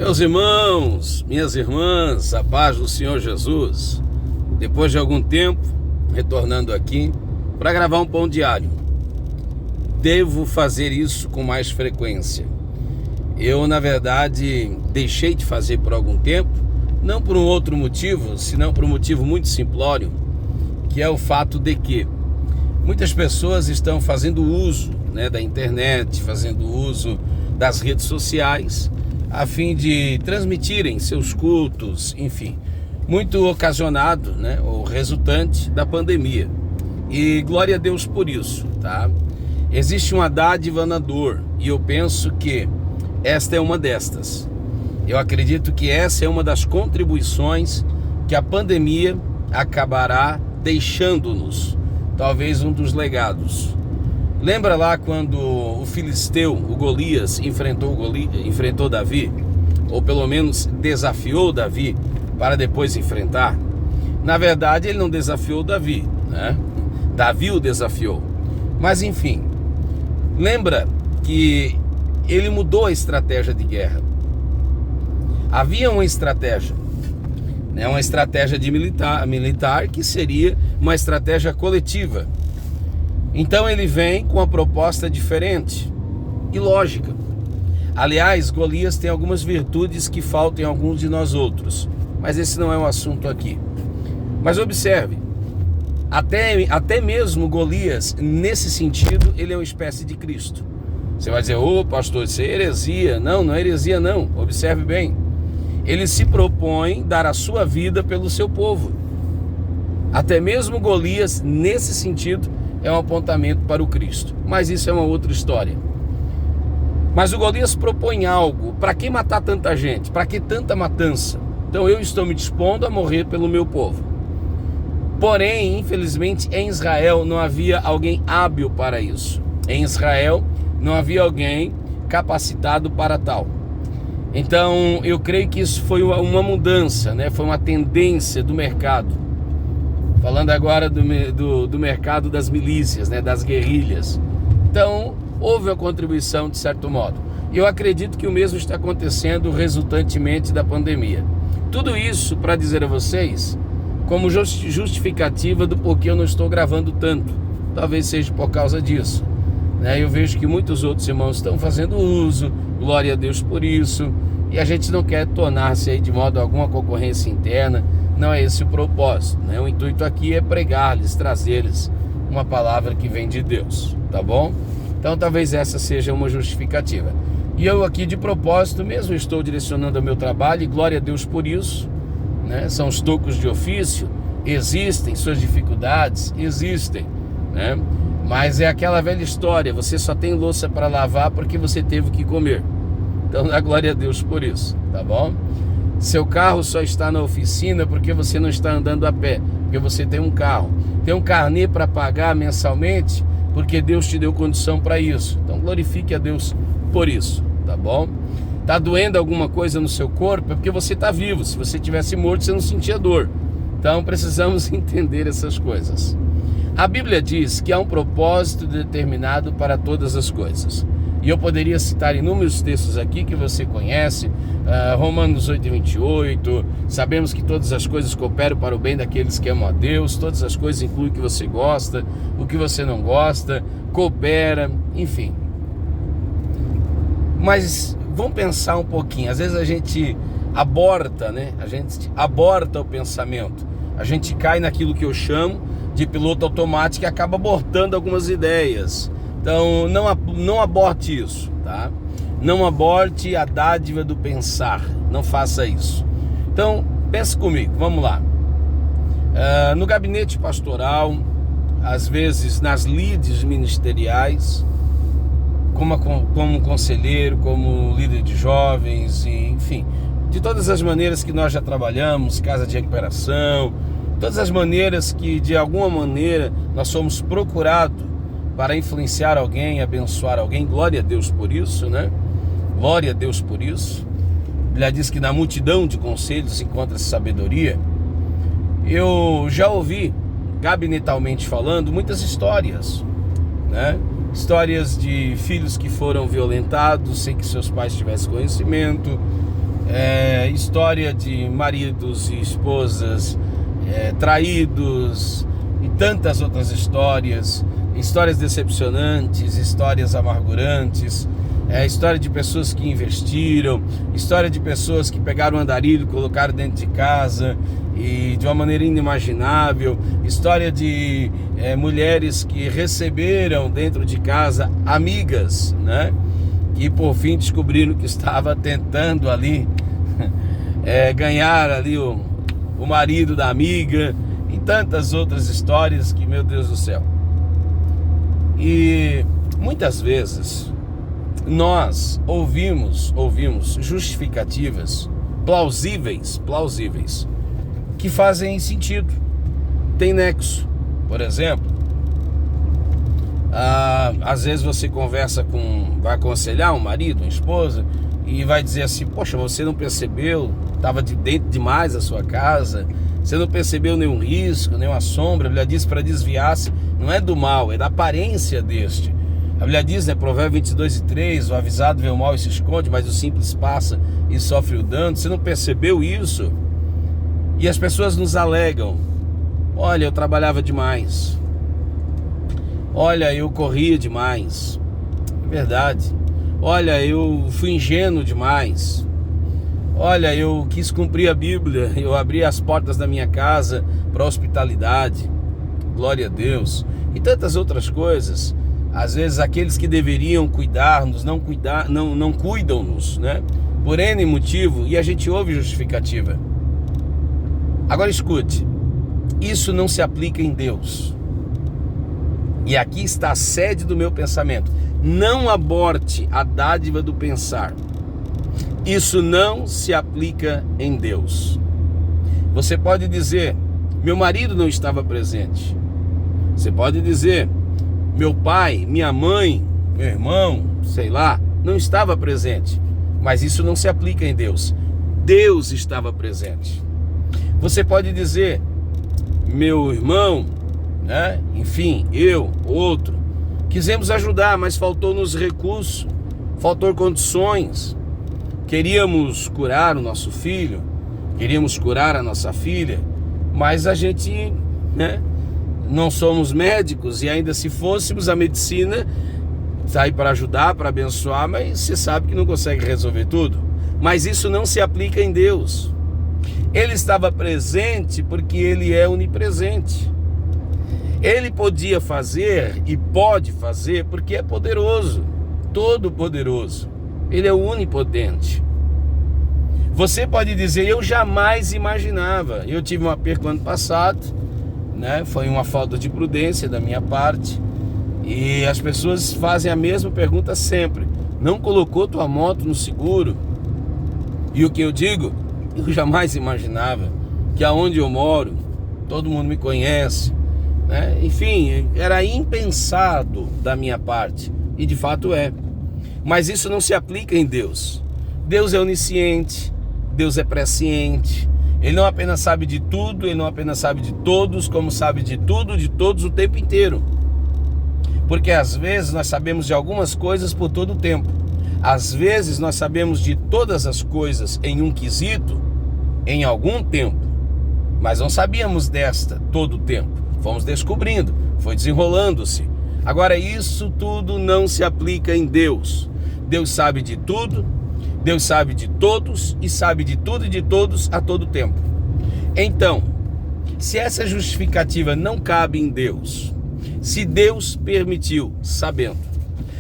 Meus irmãos, minhas irmãs, a paz do Senhor Jesus. Depois de algum tempo, retornando aqui para gravar um pão diário. Devo fazer isso com mais frequência. Eu, na verdade, deixei de fazer por algum tempo, não por um outro motivo, senão por um motivo muito simplório, que é o fato de que muitas pessoas estão fazendo uso, da internet, fazendo uso das redes sociais, a fim de transmitirem seus cultos, enfim, muito ocasionado, ou resultante da pandemia. E glória a Deus por isso, tá? Existe uma dádiva na dor, e eu penso que esta é uma destas. Eu acredito que essa é uma das contribuições que a pandemia acabará deixando-nos, talvez um dos legados. Lembra lá quando o filisteu, o Golias, enfrentou Davi, ou pelo menos desafiou Davi para depois enfrentar? Na verdade, ele não desafiou Davi, Davi o desafiou. Mas enfim, lembra que ele mudou a estratégia de guerra. Havia uma estratégia, uma estratégia de militar que seria uma estratégia coletiva. Então ele vem com uma proposta diferente e lógica. Aliás, Golias tem algumas virtudes que faltam em alguns de nós outros, mas esse não é o assunto aqui. Mas observe, até mesmo Golias, nesse sentido, ele é uma espécie de Cristo. Você vai dizer, pastor, isso é heresia. Não é heresia não, observe bem. Ele se propõe dar a sua vida pelo seu povo. Até mesmo Golias, nesse sentido, é um apontamento para o Cristo. Mas isso é uma outra história. Mas o Golias propõe algo. Para que matar tanta gente? Para que tanta matança? Então eu estou me dispondo a morrer pelo meu povo. Porém, infelizmente, em Israel não havia alguém hábil para isso. Em Israel não havia alguém capacitado para tal. Então eu creio que isso foi uma mudança, foi uma tendência do mercado. Falando agora do mercado das milícias, das guerrilhas. Então, houve uma contribuição de certo modo. E eu acredito que o mesmo está acontecendo resultantemente da pandemia. Tudo isso para dizer a vocês, como justificativa do porquê eu não estou gravando tanto. Talvez seja por causa disso. Eu vejo que muitos outros irmãos estão fazendo uso, glória a Deus por isso. E a gente não quer tornar-se aí de modo alguma concorrência interna. Não é esse o propósito, O intuito aqui é pregar-lhes, trazer-lhes uma palavra que vem de Deus, tá bom? Então talvez essa seja uma justificativa. E eu aqui de propósito mesmo estou direcionando o meu trabalho, e glória a Deus por isso, São os tocos de ofício, existem suas dificuldades, existem, Mas é aquela velha história, você só tem louça para lavar porque você teve que comer. Então dá glória a Deus por isso, tá bom? Seu carro só está na oficina porque você não está andando a pé, porque você tem um carro. Tem um carnê para pagar mensalmente porque Deus te deu condição para isso. Então glorifique a Deus por isso, tá bom? Tá doendo alguma coisa no seu corpo? É porque você está vivo. Se você tivesse morto, você não sentia dor. Então precisamos entender essas coisas. A Bíblia diz que há um propósito determinado para todas as coisas. E eu poderia citar inúmeros textos aqui que você conhece, Romanos 8:28, sabemos que todas as coisas cooperam para o bem daqueles que amam a Deus, todas as coisas incluem o que você gosta, o que você não gosta, coopera, enfim. Mas vamos pensar um pouquinho, às vezes a gente aborta, A gente aborta o pensamento, a gente cai naquilo que eu chamo de piloto automático e acaba abortando algumas ideias. Então não aborte isso, tá? Não aborte a dádiva do pensar, não faça isso. Então pense comigo, vamos lá. No gabinete pastoral, às vezes nas lides ministeriais, como conselheiro, como líder de jovens, enfim, de todas as maneiras que nós já trabalhamos, casa de recuperação, todas as maneiras que de alguma maneira nós somos procurados para influenciar alguém, abençoar alguém, glória a Deus por isso, Glória a Deus por isso. A Bíblia diz que na multidão de conselhos encontra-se sabedoria. Eu já ouvi, gabinetalmente falando, muitas histórias, Histórias de filhos que foram violentados sem que seus pais tivessem conhecimento, história de maridos e esposas traídos e tantas outras histórias decepcionantes, histórias amargurantes, história de pessoas que investiram, história de pessoas que pegaram um andarilho, colocaram dentro de casa e de uma maneira inimaginável, história de mulheres que receberam dentro de casa amigas, né? Que por fim descobriram que estava tentando ali ganhar ali o marido da amiga, e tantas outras histórias que, meu Deus do céu. E muitas vezes nós ouvimos justificativas plausíveis que fazem sentido, tem nexo. Por exemplo, às vezes você vai aconselhar um marido, uma esposa, e vai dizer assim: poxa, você não percebeu, estava dentro demais da sua casa, você não percebeu nenhum risco, nenhuma sombra. A Bíblia diz para desviar-se, não é do mal, é da aparência deste. A Bíblia diz, né, Provérbios 22:3, o avisado vê o mal e se esconde, mas o simples passa e sofre o dano. Você não percebeu isso? E as pessoas nos alegam: olha, eu trabalhava demais, olha, eu corria demais. É verdade. Olha, eu fui ingênuo demais. Olha, eu quis cumprir a Bíblia, eu abri as portas da minha casa para a hospitalidade. Glória a Deus. E tantas outras coisas. Às vezes aqueles que deveriam cuidar-nos não cuidam-nos, né? Por N motivo, e a gente ouve justificativa. Agora escute, isso não se aplica em Deus. E aqui está a sede do meu pensamento: não aborte a dádiva do pensar. Isso não se aplica em Deus. Você pode dizer: meu marido não estava presente. Você pode dizer: meu pai, minha mãe, meu irmão, sei lá, não estava presente. Mas isso não se aplica em Deus. Deus estava presente. Você pode dizer: meu irmão, né? Enfim, eu, outro, quisemos ajudar, mas faltou-nos recurso, faltou condições. Queríamos curar o nosso filho, queríamos curar a nossa filha, mas a gente, né, não somos médicos, e ainda se fôssemos, a medicina está aí para ajudar, para abençoar, mas você sabe que não consegue resolver tudo. Mas isso não se aplica em Deus. Ele estava presente porque Ele é onipresente. Ele podia fazer e pode fazer porque é poderoso, todo poderoso. Ele é o onipotente. Você pode dizer: eu jamais imaginava. Eu tive uma perca ano passado, né? Foi uma falta de prudência da minha parte. E as pessoas fazem a mesma pergunta sempre: não colocou tua moto no seguro? E o que eu digo? Eu jamais imaginava que aonde eu moro, todo mundo me conhece, né? Enfim, era impensado da minha parte, e de fato é. Mas isso não se aplica em Deus. Deus é onisciente, Deus é presciente. Ele não apenas sabe de tudo, Ele não apenas sabe de todos, como sabe de tudo, de todos o tempo inteiro. Porque às vezes nós sabemos de algumas coisas por todo o tempo. Às vezes nós sabemos de todas as coisas em um quesito, em algum tempo. Mas não sabíamos desta todo o tempo. Fomos descobrindo, foi desenrolando-se. Agora, isso tudo não se aplica em Deus. Deus sabe de tudo, Deus sabe de todos e sabe de tudo e de todos a todo tempo. Então, se essa justificativa não cabe em Deus, se Deus permitiu sabendo,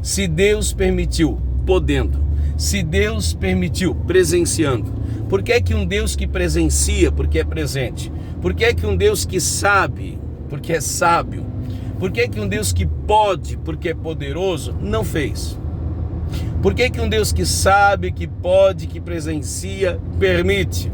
se Deus permitiu podendo, se Deus permitiu presenciando, por que é que um Deus que presencia, porque é presente? Por que é que um Deus que sabe, porque é sábio? Por que é que um Deus que pode, porque é poderoso, não fez? Por que é que um Deus que sabe, que pode, que presencia, permite?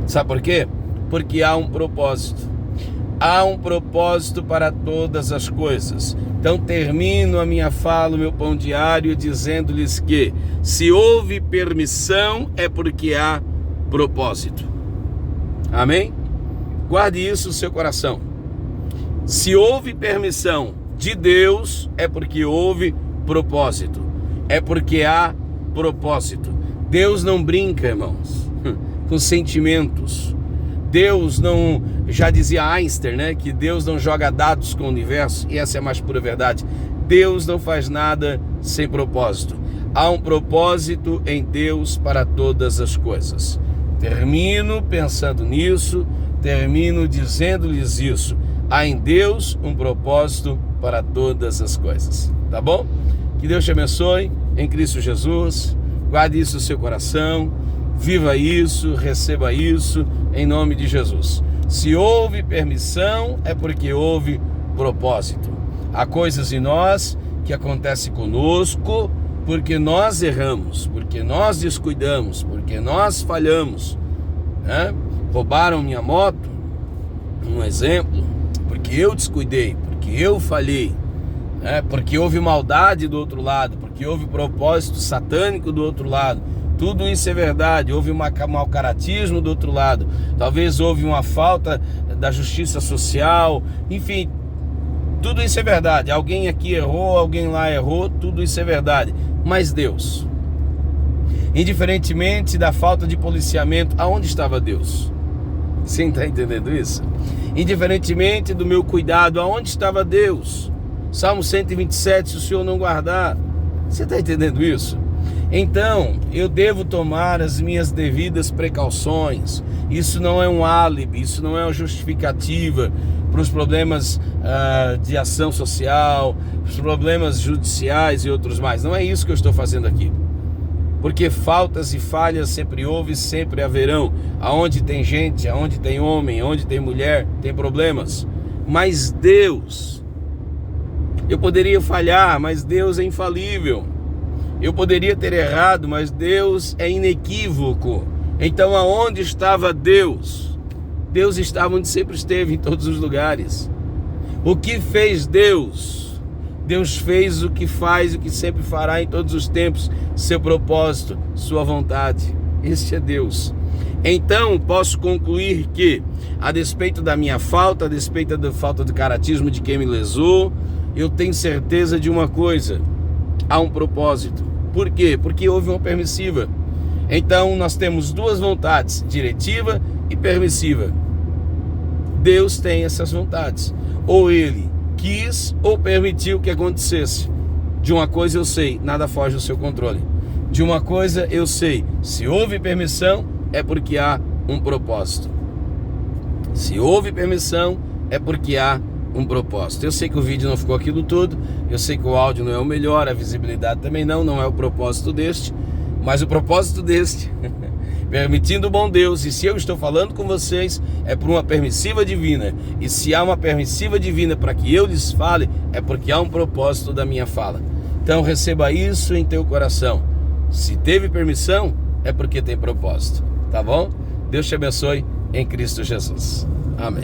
Sabe por quê? Porque há um propósito. Há um propósito para todas as coisas. Então termino a minha fala, o meu pão diário, dizendo-lhes que se houve permissão é porque há propósito. Amém? Guarde isso no seu coração. Se houve permissão de Deus é porque houve propósito. É porque há propósito. Deus não brinca, irmãos, com sentimentos. Deus não, já dizia Einstein, né, que Deus não joga dados com o universo, e essa é a mais pura verdade. Deus não faz nada sem propósito. Há um propósito em Deus para todas as coisas. Termino pensando nisso, termino dizendo-lhes isso. Há em Deus um propósito para todas as coisas. Tá bom? Que Deus te abençoe em Cristo Jesus. Guarde isso no seu coração. Viva isso, receba isso em nome de Jesus. Se houve permissão, é porque houve propósito. Há coisas em nós que acontecem conosco porque nós erramos, porque nós descuidamos, porque nós falhamos, né? Roubaram minha moto, um exemplo, porque eu descuidei, porque eu falhei, né? Porque houve maldade do outro lado, porque houve propósito satânico do outro lado. Tudo isso é verdade. Houve um mau caratismo do outro lado, talvez houve uma falta da justiça social, enfim, tudo isso é verdade. Alguém aqui errou, alguém lá errou, tudo isso é verdade. Mas Deus, indiferentemente da falta de policiamento, aonde estava Deus? Você está entendendo isso? Indiferentemente do meu cuidado, aonde estava Deus? Salmo 127, se o Senhor não guardar. Você está entendendo isso? Então, eu devo tomar as minhas devidas precauções. Isso não é um álibi, isso não é uma justificativa para os problemas de ação social, os problemas judiciais e outros mais. Não é isso que eu estou fazendo aqui. Porque faltas e falhas sempre houve e sempre haverão. Aonde tem gente, aonde tem homem, aonde tem mulher, tem problemas. Mas Deus, eu poderia falhar, mas Deus é infalível. Eu poderia ter errado, mas Deus é inequívoco. Então aonde estava Deus? Deus estava onde sempre esteve, em todos os lugares. O que fez Deus? Deus fez o que faz, o que sempre fará em todos os tempos, seu propósito, sua vontade. Este é Deus. Então posso concluir que, a despeito da minha falta, a despeito da falta de caratismo de quem me lesou, eu tenho certeza de uma coisa: há um propósito. Por quê? Porque houve uma permissiva. Então nós temos duas vontades, diretiva e permissiva. Deus tem essas vontades. Ou Ele quis ou permitiu que acontecesse. De uma coisa eu sei, nada foge do seu controle. De uma coisa eu sei, se houve permissão, é porque há um propósito. Se houve permissão, é porque há um propósito. Eu sei que o vídeo não ficou aquilo tudo, eu sei que o áudio não é o melhor, a visibilidade também não é o propósito deste, mas o propósito deste, permitindo o bom Deus, e se eu estou falando com vocês, é por uma permissiva divina, e se há uma permissiva divina para que eu lhes fale, é porque há um propósito da minha fala. Então receba isso em teu coração. Se teve permissão, é porque tem propósito, tá bom? Deus te abençoe em Cristo Jesus. Amém.